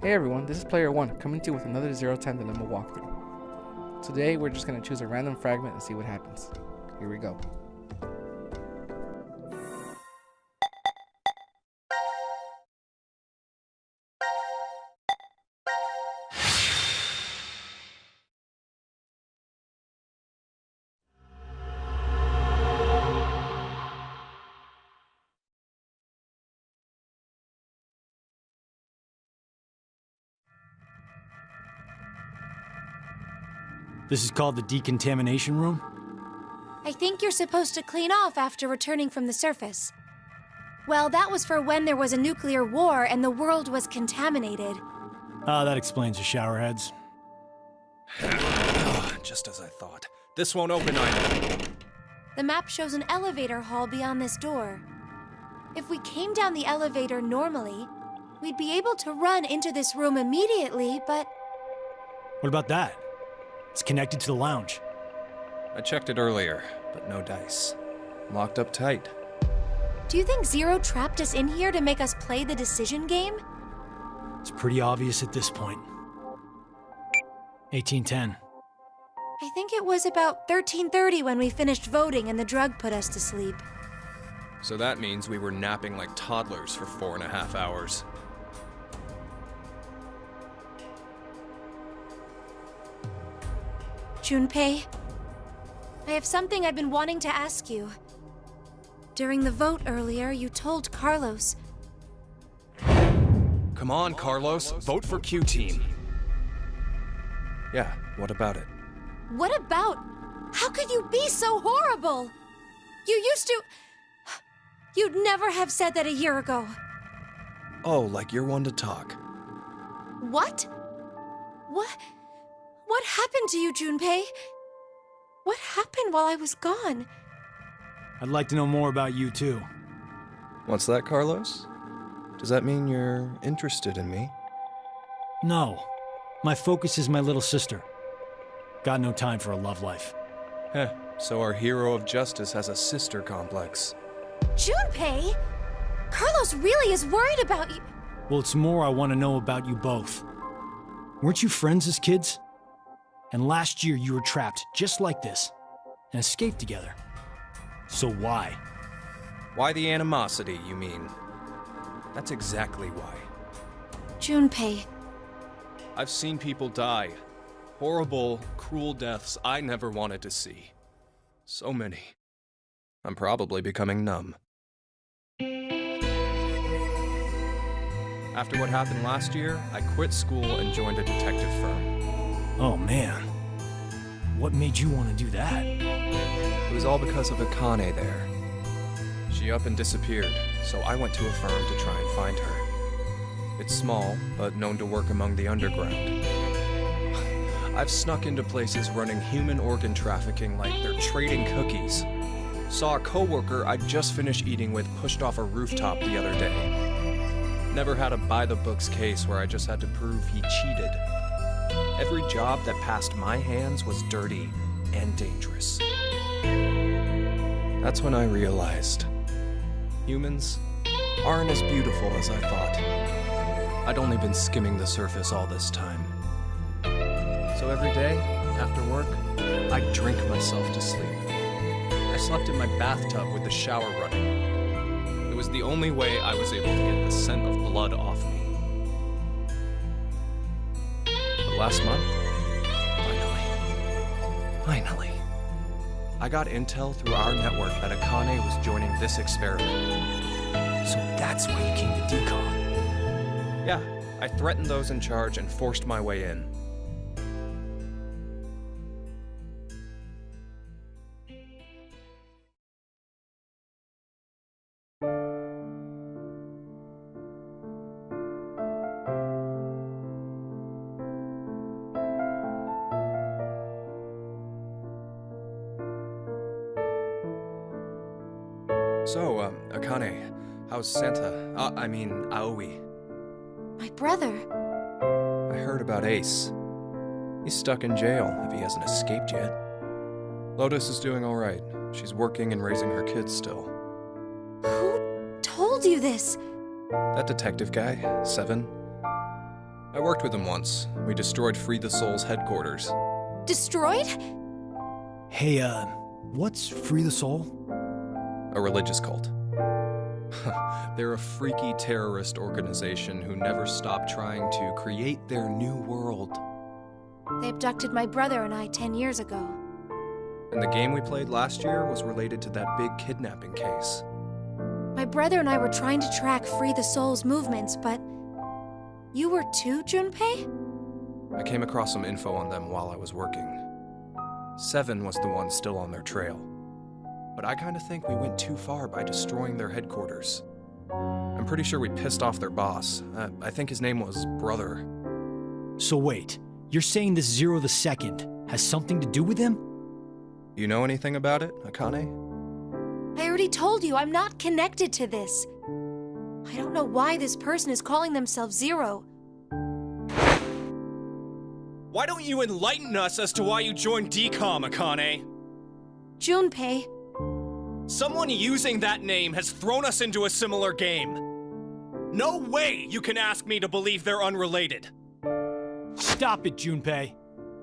Hey everyone, this is Player 1 coming to you with another 0-10 Dilemma walkthrough. Today we're just going to choose a random fragment and see what happens. Here we go. This is called the decontamination room? I think you're supposed to clean off after returning from the surface. Well, that was for when there was a nuclear war and the world was contaminated. Ah, that explains the showerheads. Just as I thought. This won't open either. The map shows an elevator hall beyond this door. If we came down the elevator normally, we'd be able to run into this room immediately, but... What about that? It's connected to the lounge. I checked it earlier, but no dice. Locked up tight. Do you think Zero trapped us in here to make us play the decision game? It's pretty obvious at this point. 1810. I think it was about 13:30 when we finished voting and the drug put us to sleep. So that means we were napping like toddlers for 4.5 hours. Junpei, I have something I've been wanting to ask you. During the vote earlier, you told Carlos... Come on, Carlos. Vote for Q-Team. Yeah, what about it? What about? How could you be so horrible? You used to... You'd never have said that a year ago. Oh, like you're one to talk. What? What happened to you, Junpei? What happened while I was gone? I'd like to know more about you, too. What's that, Carlos? Does that mean you're interested in me? No. My focus is my little sister. Got no time for a love life. Heh, so our hero of justice has a sister complex. Junpei! Carlos really is worried about you. Well, it's more I want to know about you both. Weren't you friends as kids? And last year you were trapped just like this, and escaped together. So why? Why the animosity, you mean? That's exactly why. Junpei. I've seen people die. Horrible, cruel deaths I never wanted to see. So many. I'm probably becoming numb. After what happened last year, I quit school and joined a detective firm. Oh man. What made you want to do that? It was all because of Akane there. She up and disappeared, so I went to a firm to try and find her. It's small, but known to work among the underground. I've snuck into places running human organ trafficking like they're trading cookies. Saw a coworker I'd just finished eating with pushed off a rooftop the other day. Never had a by-the-books case where I just had to prove he cheated. Every job that passed my hands was dirty and dangerous. That's when I realized humans aren't as beautiful as I thought. I'd only been skimming the surface all this time. So every day, after work, I'd drink myself to sleep. I slept in my bathtub with the shower running. It was the only way I was able to get the scent of blood off me. But last month, finally, I got intel through our network that Akane was joining this experiment. So that's why you came to decom. Yeah, I threatened those in charge and forced my way in. So, Akane, how's Santa? Aoi. My brother. I heard about Ace. He's stuck in jail if he hasn't escaped yet. Lotus is doing all right. She's working and raising her kids still. Who told you this? That detective guy, Seven. I worked with him once. We destroyed Free the Soul's headquarters. Destroyed? Hey, what's Free the Soul? A religious cult. They're a freaky terrorist organization who never stopped trying to create their new world. They abducted my brother and I 10 years ago. And the game we played last year was related to that big kidnapping case. My brother and I were trying to track Free the Soul's movements, but... You were too, Junpei? I came across some info on them while I was working. Seven was the one still on their trail. But I kinda think we went too far by destroying their headquarters. I'm pretty sure we pissed off their boss. I think his name was Brother. So wait, you're saying this Zero the Second has something to do with him? You know anything about it, Akane? I already told you I'm not connected to this. I don't know why this person is calling themselves Zero. Why don't you enlighten us as to why you joined DCOM, Akane? Junpei, Someone using that name has thrown us into a similar game. No way you can ask me to believe they're unrelated. Stop it, Junpei.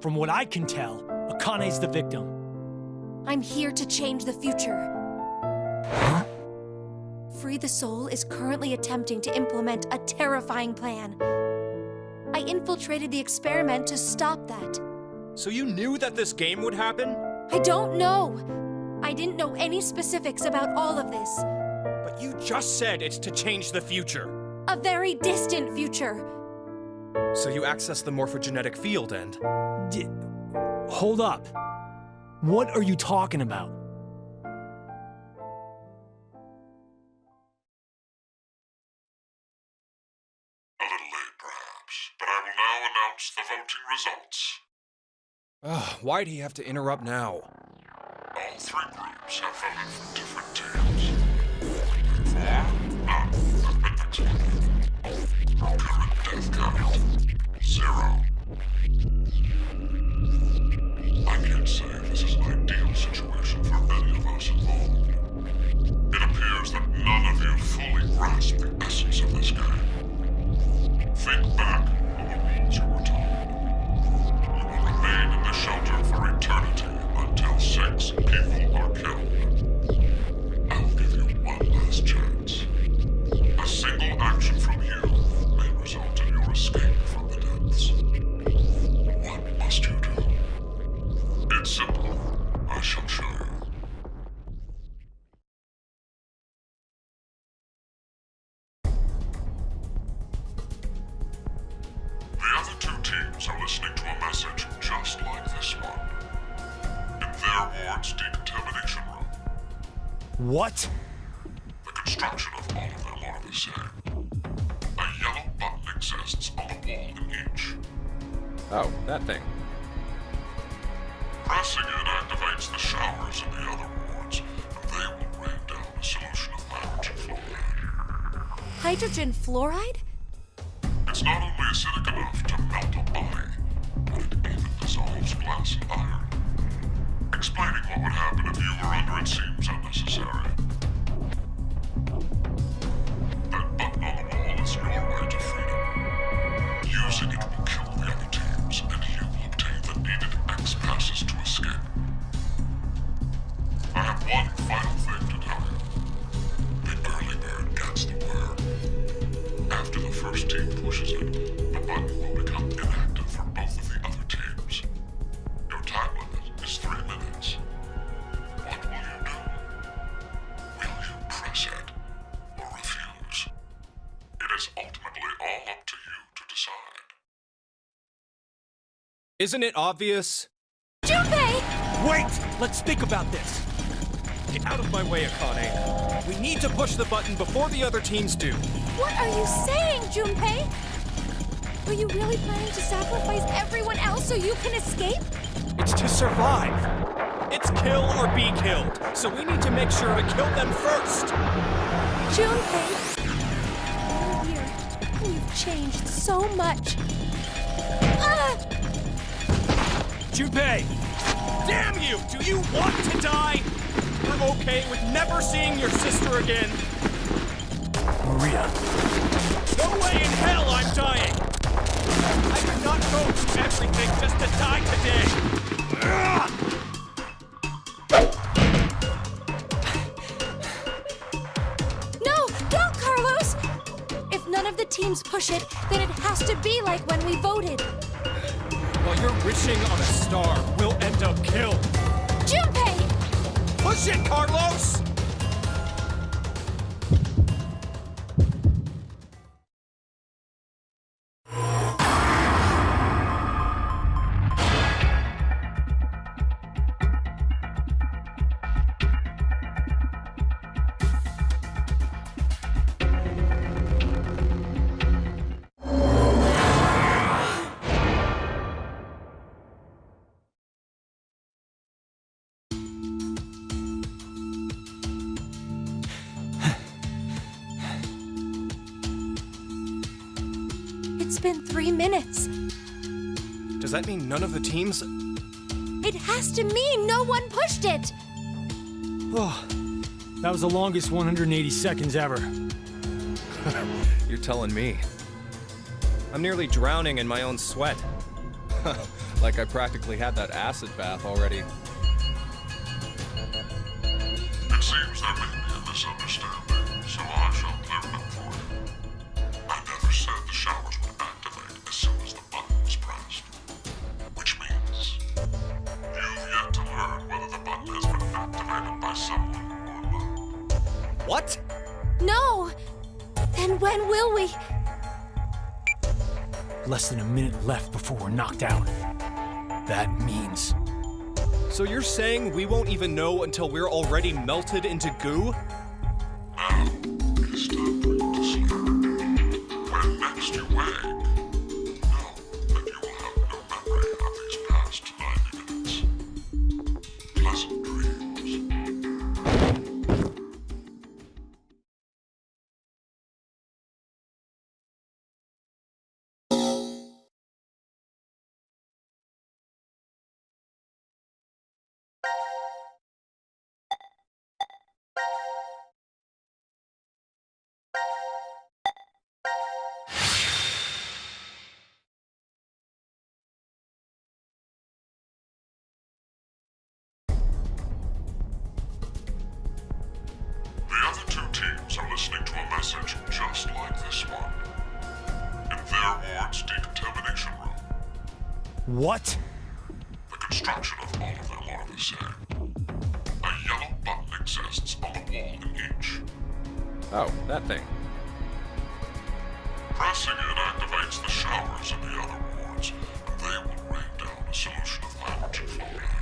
From what I can tell, Akane's the victim. I'm here to change the future. Huh? Free the Soul is currently attempting to implement a terrifying plan. I infiltrated the experiment to stop that. So you knew that this game would happen? I don't know. I didn't know any specifics about all of this. But you just said it's to change the future. A very distant future. So you access the morphogenetic field and... Hold up. What are you talking about? A little late, perhaps, but I will now announce the voting results. Why'd he have to interrupt now? All three groups have voted for different teams. Therefore, none have been excluded. Current death count, 0. I can't say this is an ideal situation for any of us involved. It appears that none of you fully grasp the essence of this game. Think back on the rules you were told. You will remain in the shelter for eternity until 6 people are killed. I'll give you one last chance. A single action from you may result in your escape from the depths. What must you do? It's simple. I shall show you. The other two teams are listening to a message just like this one. In their ward's decontamination room. What? The construction of all of them are the same. A yellow button exists on the wall in each. Oh, that thing. Pressing it activates the showers in the other wards, and they will rain down a solution of hydrogen fluoride. Hydrogen fluoride? It's not only acidic enough to melt a body, but it even dissolves glass and iron. Explaining what would happen if you were under it seems unnecessary. That button on the wall is your right to freedom. Using it will kill the other teams, and you will obtain the needed X passes to escape. I have one final thing to tell you. The early bird gets the worm. After the first team pushes it, the button will become inactive for both of the other teams. Your time limit is 3 minutes. What will you do? Will you press it or refuse? It is ultimately all up to you to decide. Isn't it obvious? Junpei! Wait! Let's think about this. Get out of my way, Akane. We need to push the button before the other teams do. What are you saying, Junpei? Were you really planning to sacrifice everyone else so you can escape? It's to survive. It's kill or be killed, so we need to make sure to kill them first. Junpei, you're here, and you've changed so much. Ah! Junpei! Damn you! Do you want to die? You're okay with never seeing your sister again? Maria. No way in hell I'm dying! I did not go through everything just to die today! No, don't, Carlos! If none of the teams push it, then it has to be like when we voted. While you're wishing on a star, we'll end up killed. Junpei! Push it, Carlos! It's been 3 minutes. Does that mean none of the teams? It has to mean no one pushed it! Oh, that was the longest 180 seconds ever. You're telling me. I'm nearly drowning in my own sweat. Like I practically had that acid bath already. It seems there may be a misunderstanding, so I shall clear it up for you. I never said the showers would activate as soon as the button was pressed. Which means you've yet to learn whether the button has been activated by someone or not. What? No! Then when will we? Less than a minute left before we're knocked out. That means... So you're saying we won't even know until we're already melted into goo? Now, it is time for you to sleep. When next you wake, know that you will have no memory of these past 90 minutes. Pleasant dreams. The other two teams are listening to a message just like this one. In their ward's decontamination room. What? The construction of all of them are the same. A yellow button exists on the wall in each. Oh, that thing. Pressing it activates the showers in the other wards, and they will rain down a solution of hydrogen fluoride.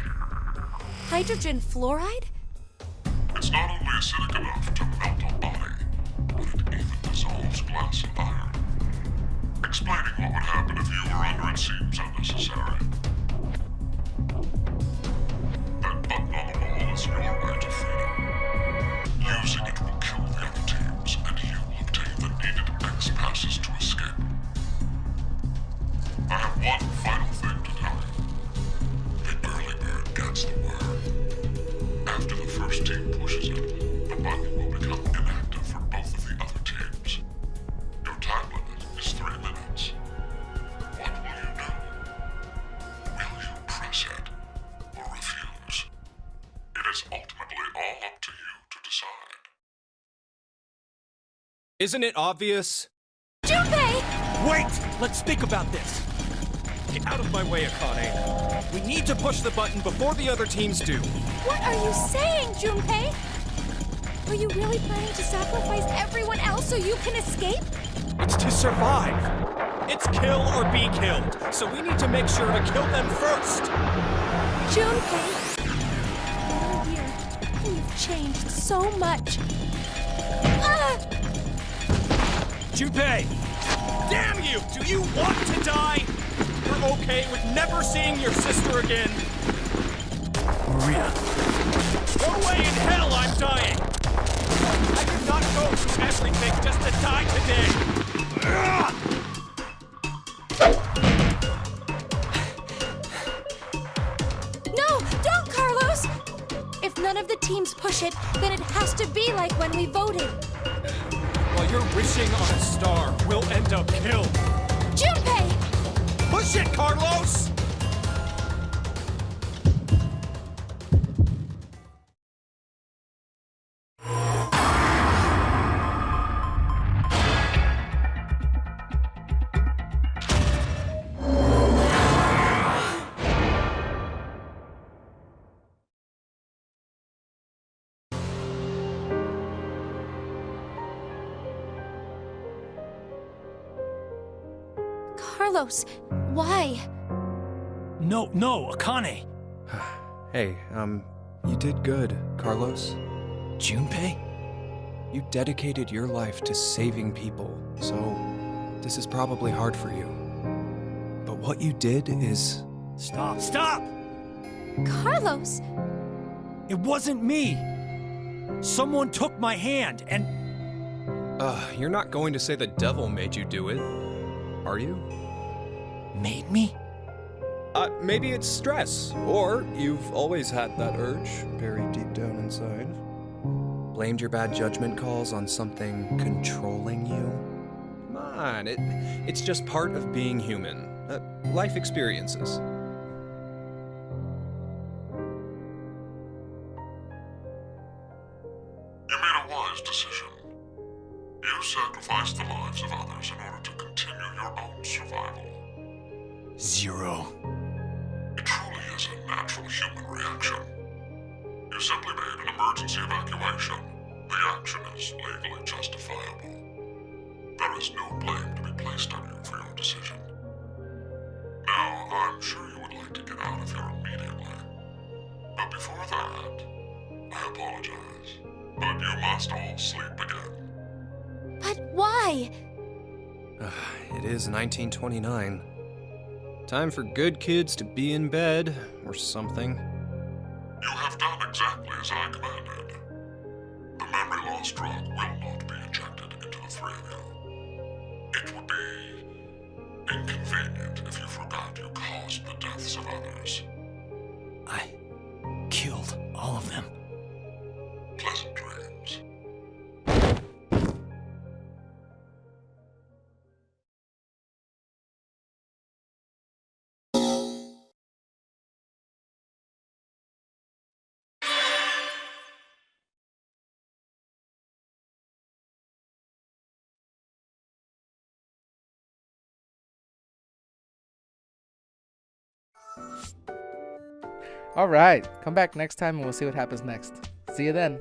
Hydrogen fluoride? It's not only acidic enough to melt a body, but it even dissolves glass and iron. Explaining what would happen if you were under it seems unnecessary. That button on the wall is your right to freedom. Using it will kill the other teams, and you will obtain the needed X passes to escape. I have one final thing to tell you. The early bird gets the worm. After the first team pushes it, the button will become inactive for both of the other teams. Your time limit is 3 minutes. What will you do? Will you press it or refuse? It is ultimately all up to you to decide. Isn't it obvious? Junpei! Wait! Let's think about this. Get out of my way, Akane. We need to push the button before the other teams do. What are you saying, Junpei? Are you really planning to sacrifice everyone else so you can escape? It's to survive. It's kill or be killed. So we need to make sure to kill them first. Junpei, one year, you've changed so much. Junpei! Damn you! Do you want to die? You're okay with never seeing your sister again? Maria. No way in hell I'm dying! I did not go through everything just to die today! No, don't, Carlos! If none of the teams push it, then it has to be like when we voted. While you're wishing on a star, we'll end up killed. Junpei! bullshit, Carlos! Carlos, why? No, Akane. Hey, you did good, Carlos. Junpei? You dedicated your life to saving people, so this is probably hard for you. But what you did is... Stop! Carlos! It wasn't me! Someone took my hand and... You're not going to say the devil made you do it, are you? Made me? Maybe it's stress, or you've always had that urge buried deep down inside. Blamed your bad judgment calls on something controlling you? Come on, it's just part of being human. Life experiences. You made a wise decision. You sacrificed the lives of others in order to continue your own survival. Zero. It truly is a natural human reaction. You simply made an emergency evacuation. The action is legally justifiable. There is no blame to be placed on you for your decision. Now, I'm sure you would like to get out of here immediately. But before that, I apologize. But you must all sleep again. But why? It is 1929. Time for good kids to be in bed, or something. You have done exactly as I commanded. The memory loss drug will not be injected into the three of you. It would be inconvenient if you forgot you caused the deaths of others. I killed all of them. Pleasant dreams. Alright, come back next time and we'll see what happens next. See you then.